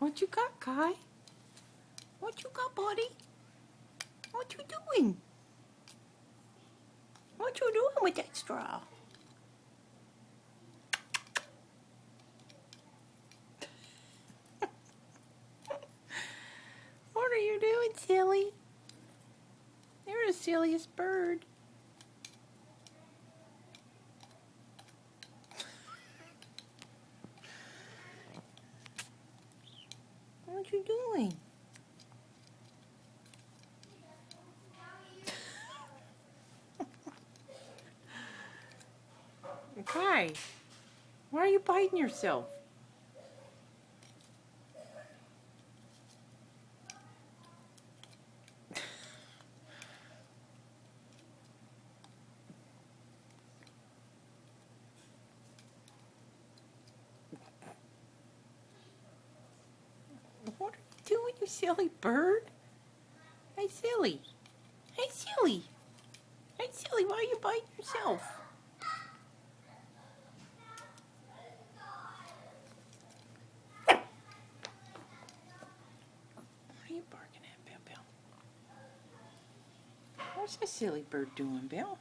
What you got, Kai? What you got, buddy? What you doing? What you doing with that straw? What are you doing, silly? You're the silliest bird. What you doing? Kai, why are you biting yourself? What are you doing, you silly bird? Hey, silly. Hey, silly. Hey, silly, why are you biting yourself? What are you barking at, Bell Bell? What's that silly bird doing, Bell?